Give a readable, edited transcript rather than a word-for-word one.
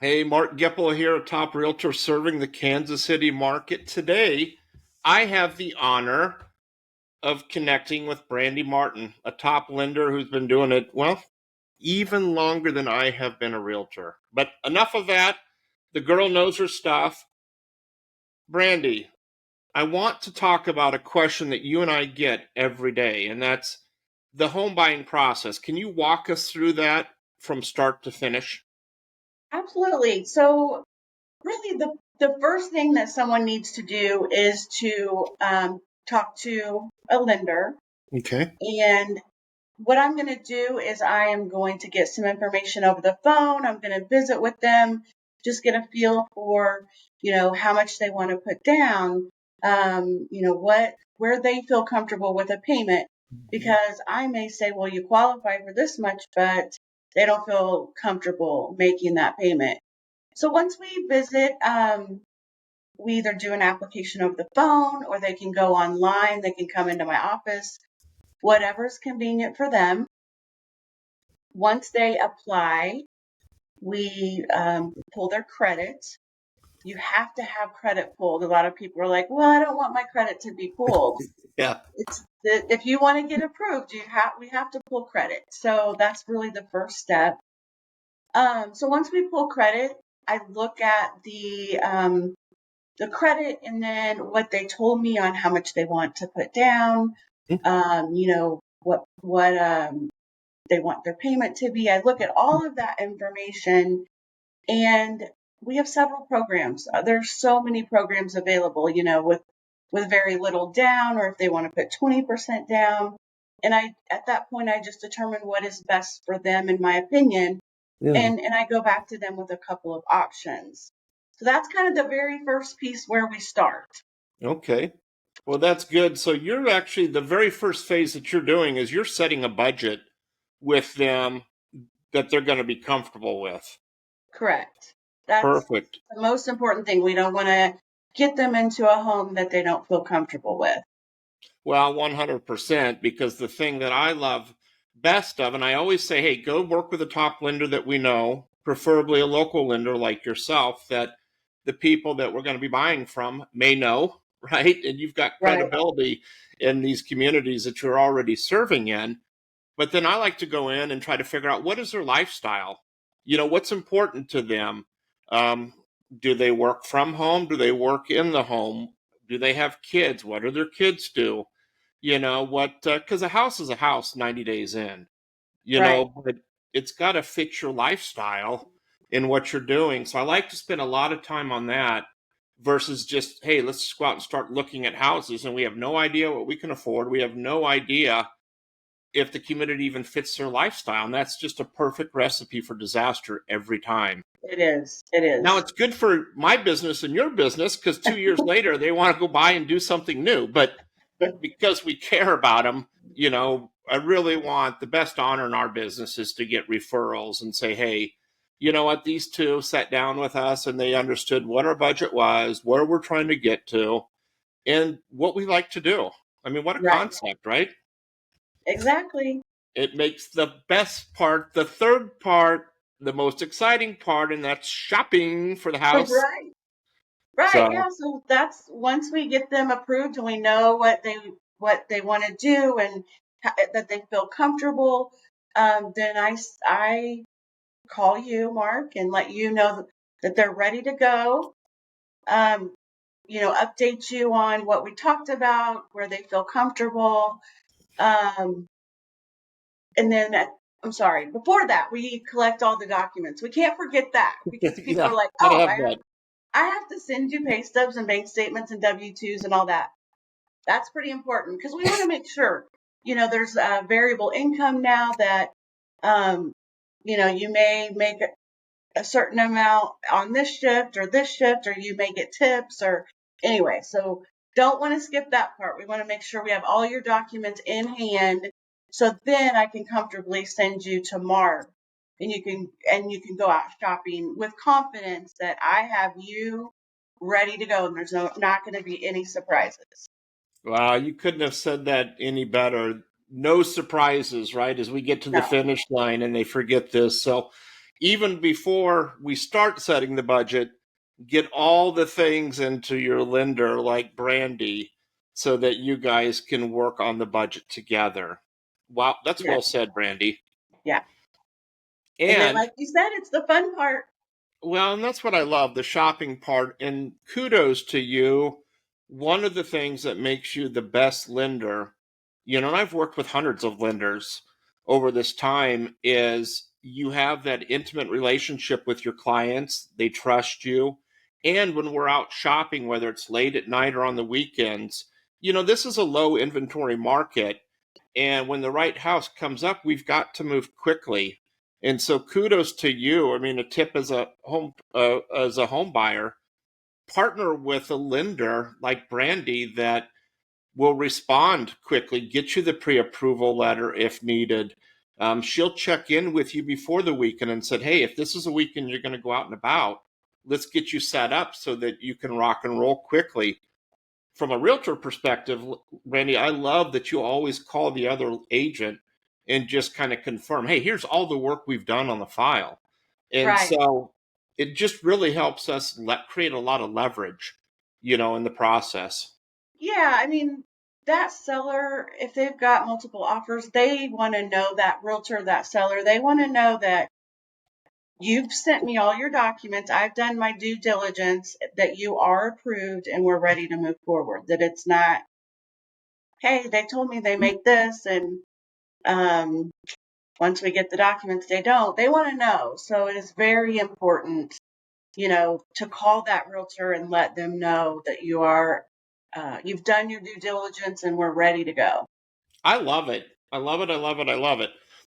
Hey, Mark Gipple here, a top realtor serving the Kansas City market. Today, I have the honor of connecting with Brandi Martin, a top lender who's been doing it, well, even longer than I have been a realtor. But enough of that. The girl knows her stuff. Brandi, I want to talk about a question that you and I get every day, and that's the home buying process. Can you walk us through that from start to finish? Absolutely. So really the first thing that someone needs to do is to talk to a lender. Okay. And what I'm going to do is I am going to get some information over the phone. I'm going to visit with them, just get a feel for, how much they want to put down, where they feel comfortable with a payment. Because I may say, well, you qualify for this much, but they don't feel comfortable making that payment. So once we visit, we either do an application over the phone or they can go online. They can come into my office, whatever's convenient for them. Once they apply, we pull their credit. You have to have credit pulled. A lot of people are like, well, I don't want my credit to be pulled. Yeah. If you want to get approved, we have to pull credit. So that's really the first step. So once we pull credit, I look at the credit and then what they told me on how much they want to put down, what they want their payment to be. I look at all of that information, and we have several programs. There's so many programs available, with very little down, or if they want to put 20% down. And at that point, I just determine what is best for them, in my opinion. Yeah. And I go back to them with a couple of options. So that's kind of the very first piece where we start. Okay. Well, that's good. So you're actually the very first phase that you're doing is you're setting a budget with them that they're going to be comfortable with. Correct. That's Perfect. the most important thing. We don't want to get them into a home that they don't feel comfortable with. Well, 100%, because the thing that I love best of, and I always say, hey, go work with a top lender that we know, preferably a local lender like yourself, that the people that we're going to be buying from may know, right? And you've got Right. credibility in these communities that you're already serving in. But then I like to go in and try to figure out what is their lifestyle? What's important to them? Um, do they work from home? Do they work in the home? Do they have kids? What do their kids do? Because a house is a house 90 days in, Right. but it's got to fit your lifestyle in what you're doing. So I like to spend a lot of time on that versus just, hey, let's just go out and start looking at houses and we have no idea what we can afford. We have no idea if the community even fits their lifestyle. And that's just a perfect recipe for disaster every time. It is. It Now, is. it's good for my business and your business because 2 years later, they want to go buy and do something new. But because we care about them, I really want the best honor in our business is to get referrals and say, hey, you know what, these two sat down with us and they understood what our budget was, where we're trying to get to, and what we like to do. I mean, what a Right. concept, right? Exactly. It makes the best part, the third part, the most exciting part, and that's shopping for the house. Right. Right. So, Yeah. So that's once we get them approved and we know what they want to do and that they feel comfortable, then I call you, Mark, and let you know that they're ready to go. Um, update you on what we talked about, where they feel comfortable. Um, and then I'm sorry, before that, we collect all the documents. We can't forget that because people are yeah, like, gotta oh, have that. I have to send you pay stubs and bank statements and W-2s and all that. That's pretty important because we want to make sure, there's a variable income now that, you may make a certain amount on this shift, or you may get tips or anyway. So don't want to skip that part. We want to make sure we have all your documents in hand. So then I can comfortably send you to Mark and you can go out shopping with confidence that I have you ready to go and there's not going to be any surprises. Wow, you couldn't have said that any better. No surprises, right? As we get to the No. finish line and they forget this. So, even before we start setting the budget, get all the things into your lender like Brandi so that you guys can work on the budget together. Wow, that's Yeah. well said, Brandi. Yeah. And then, And like you said, it's the fun part. well, and that's what I love, the shopping part. And kudos to you. One of the things that makes you the best lender, and I've worked with hundreds of lenders over this time, is you have that intimate relationship with your clients. They trust you. And when we're out shopping, whether it's late at night or on the weekends, this is a low inventory market. And when the right house comes up, we've got to move quickly. And so kudos to you. I mean, a tip as a home buyer, partner with a lender like Brandi that will respond quickly, get you the pre-approval letter if needed. She'll check in with you before the weekend and said, hey, if this is a weekend you're going to go out and about, let's get you set up so that you can rock and roll quickly. From a realtor perspective, Randy, I love that you always call the other agent and just kind of confirm, hey, here's all the work we've done on the file. And Right. so it just really helps us create a lot of leverage, in the process. Yeah. I mean, that seller, if they've got multiple offers, they want to know, that realtor, that seller, they want to know that you've sent me all your documents. I've done my due diligence, that you are approved and we're ready to move forward. That it's not, hey, they told me they make this, and um, once we get the documents, they don't. They want to know. So it is very important, to call that realtor and let them know that you've done your due diligence and we're ready to go. I love it. I love it. I love it. I love it.